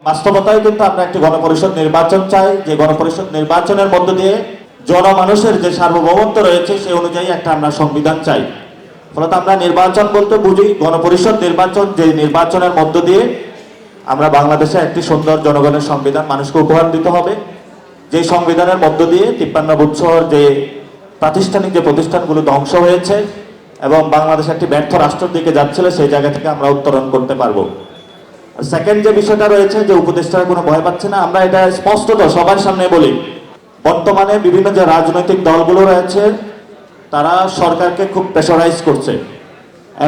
বাস্তবতায় কিন্তু আমরা একটি গণপরিষদ নির্বাচন চাই, যে গণপরিষদ নির্বাচনের মধ্য দিয়ে জনমানুষের যে সার্বভৌমত্ব রয়েছে সেই অনুযায়ী একটা আমরা সংবিধান চাই। ফলত আমরা নির্বাচন বলতে বুঝি গণপরিষদ নির্বাচন, যে নির্বাচনের মধ্য দিয়ে আমরা বাংলাদেশে একটি সুন্দর জনগণের সংবিধান মানুষকে উপহার দিতে হবে, যে সংবিধানের মধ্য দিয়ে 53 বছর যে প্রাতিষ্ঠানিক যে প্রতিষ্ঠানগুলো ধ্বংস হয়েছে এবং বাংলাদেশ একটি ব্যর্থ রাষ্ট্রের দিকে যাচ্ছিল সেই জায়গা থেকে আমরা উত্তরণ করতে পারবো। সেকেন্ড যে বিষয়টা রয়েছে যে উপদেষ্টারা কোনো ভয় পাচ্ছে না, আমরা এটা স্পষ্টত সবার সামনে বলি, বর্তমানে বিভিন্ন যে রাজনৈতিক দলগুলো রয়েছে তারা সরকারকে খুব প্রেশারাইজ করছে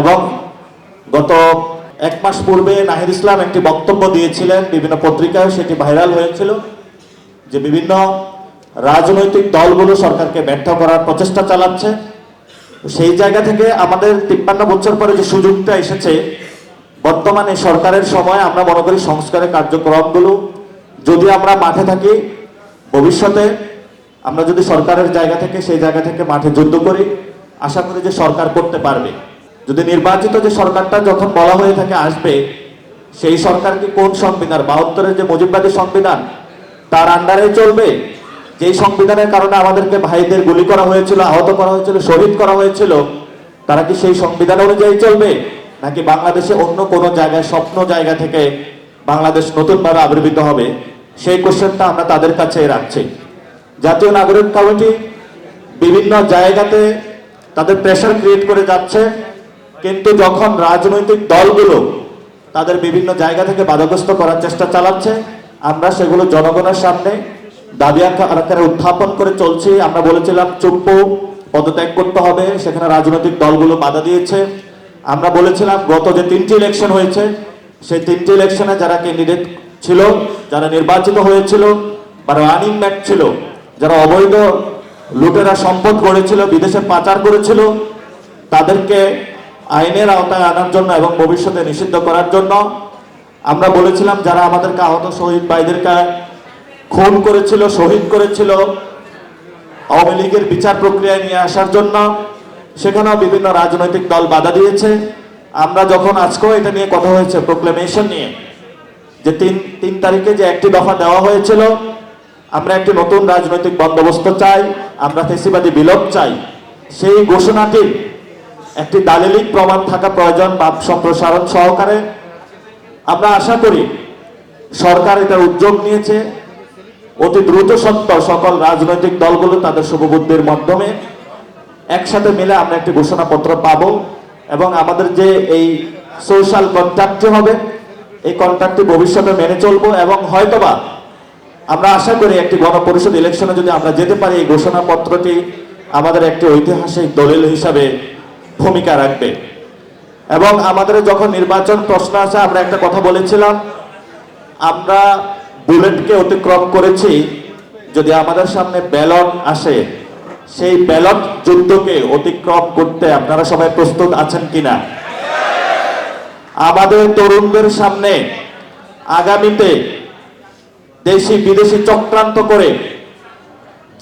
এবং গত 1 মাস পূর্বে নাহিদ ইসলাম একটি বক্তব্য দিয়েছিলেন, বিভিন্ন পত্রিকায় সেটি ভাইরাল হয়েছিল, যে বিভিন্ন রাজনৈতিক দলগুলো সরকারকে ব্যর্থ করার প্রচেষ্টা চালাচ্ছে। সেই জায়গা থেকে আমাদের 53 বছর পরে যে সুযোগটা এসেছে, বর্তমানে সরকারের সময় আমরা মনে করি সংস্কারের কার্যক্রমগুলো যদি আমরা মাঠে থাকি, ভবিষ্যতে আমরা যদি সরকারের জায়গা থেকে সেই জায়গা থেকে মাঠে যুদ্ধ করি, আশা করি যে সরকার করতে পারবে। যদি নির্বাচিত যে সরকারটা যখন বলা হয়ে থাকে আসবে, সেই সরকার কি কোন সংবিধান, 72-এর যে মুজিববাদী সংবিধান তার আন্ডারে চলবে, যেই সংবিধানের কারণে আমাদেরকে ভাইদের গুলি করা হয়েছিল, আহত করা হয়েছিল, শহীদ করা হয়েছিল, তারা কি সেই সংবিধান অনুযায়ী চলবে, নাকি বাংলাদেশে অন্য কোনো জায়গায় স্বপ্ন জায়গা থেকে বাংলাদেশ নতুনভাবে আবির্ভূত হবে? সেই কোশ্চেনটা আমরা তাদের কাছে রাখছি। জাতীয় নাগরিক কমিটি বিভিন্ন জায়গাতে তাদের প্রেশার ক্রিয়েট করে যাচ্ছে, কিন্তু যখন রাজনৈতিক দলগুলো তাদের বিভিন্ন জায়গা থেকে বাধাগ্রস্ত করার চেষ্টা চালাচ্ছে, আমরা সেগুলো জনগণের সামনে দাবি আকারে উত্থাপন করে চলছি। আমরা বলেছিলাম চুপ্প পদত্যাগ করতে হবে, সেখানে রাজনৈতিক দলগুলো বাধা দিয়েছে। আমরা বলেছিলাম গত যে 3টি ইলেকশন হয়েছে সেই 3টি ইলেকশনে যারা ক্যান্ডিডেট ছিল, যারা নির্বাচিত হয়েছিল বা রানিং ম্যাট ছিল, যারা অবৈধ লুটেরা সম্পদ গড়েছিল, বিদেশে পাচার করেছিল, তাদেরকে আইনের আওতায় আনার জন্য এবং ভবিষ্যতে নিষিদ্ধ করার জন্য। আমরা বলেছিলাম যারা আমাদেরকে আহত শহীদ ভাইদেরকে খুন করেছিল, শহীদ করেছিল, আওয়ামী লীগের বিচার প্রক্রিয়ায় নিয়ে আসার জন্য। সেখানেও বিভিন্ন রাজনৈতিক দল বাধা দিয়েছে। আমরা যখন আজকেও এটা নিয়ে কথা হয়েছে প্রোক্লেমেশন নিয়ে, যে 3 তারিখে যে একটি দফা দেওয়া হয়েছিল, আমরা একটি নতুন রাজনৈতিক বন্দোবস্ত চাই, আমরা ফ্যাসিবাদী বিলোপ চাই, সেই ঘোষণাটির একটি দালিলিক প্রমাণ থাকা প্রয়োজন বা সম্প্রসারণ সহকারে। আমরা আশা করি সরকার এটার উদ্যোগ নিয়েছে, অতি দ্রুত সত্য সকল রাজনৈতিক দলগুলো তাদের শুভবুদ্ধির মাধ্যমে একসাথে মিলে আমরা একটি ঘোষণাপত্র পাবো এবং আমাদের যে এই সোশ্যাল কন্ট্রাক্টটি হবে, এই কন্ট্রাক্টটি ভবিষ্যতে মেনে চলবো এবং হয়তোবা আমরা আশা করি একটি গণপরিষদ ইলেকশনে যদি আমরা যেতে পারি, এই ঘোষণাপত্রটি আমাদের একটি ঐতিহাসিক দলিল হিসাবে ভূমিকা রাখবে। এবং আমাদের যখন নির্বাচন প্রশ্ন আছে, আমরা একটা কথা বলেছিলাম, আমরা বুলেটকে অতিক্রম করেছি, যদি আমাদের সামনে ব্যালট আসে, সেই ব্যালট যুদ্ধকে অতিক্রম করতে আপনারা সবাই প্রস্তুত আছেন কিনা? আমাদের তরুণদের সামনে আগামীতে দেশি বিদেশি চক্রান্ত করে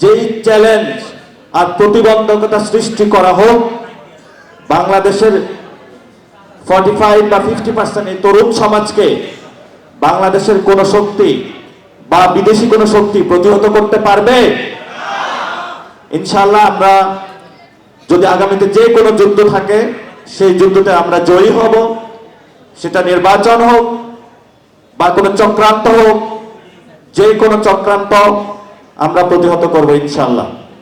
যেই চ্যালেঞ্জ আর প্রতিবন্ধকতা সৃষ্টি করা হোক, বাংলাদেশের 45 বা 50% এই তরুণ সমাজকে বাংলাদেশের কোন শক্তি বা বিদেশি কোন শক্তি প্রতিহত করতে পারবে? ইনশাআল্লাহ আমরা যদি আগামীতে যে কোনো যুদ্ধ থাকে, সেই যুদ্ধতে আমরা জয়ী হব। সেটা নির্বাচন হোক বা কোনো চক্রান্ত হোক, যে কোনো চক্রান্ত আমরা প্রতিহত করব ইনশাআল্লাহ।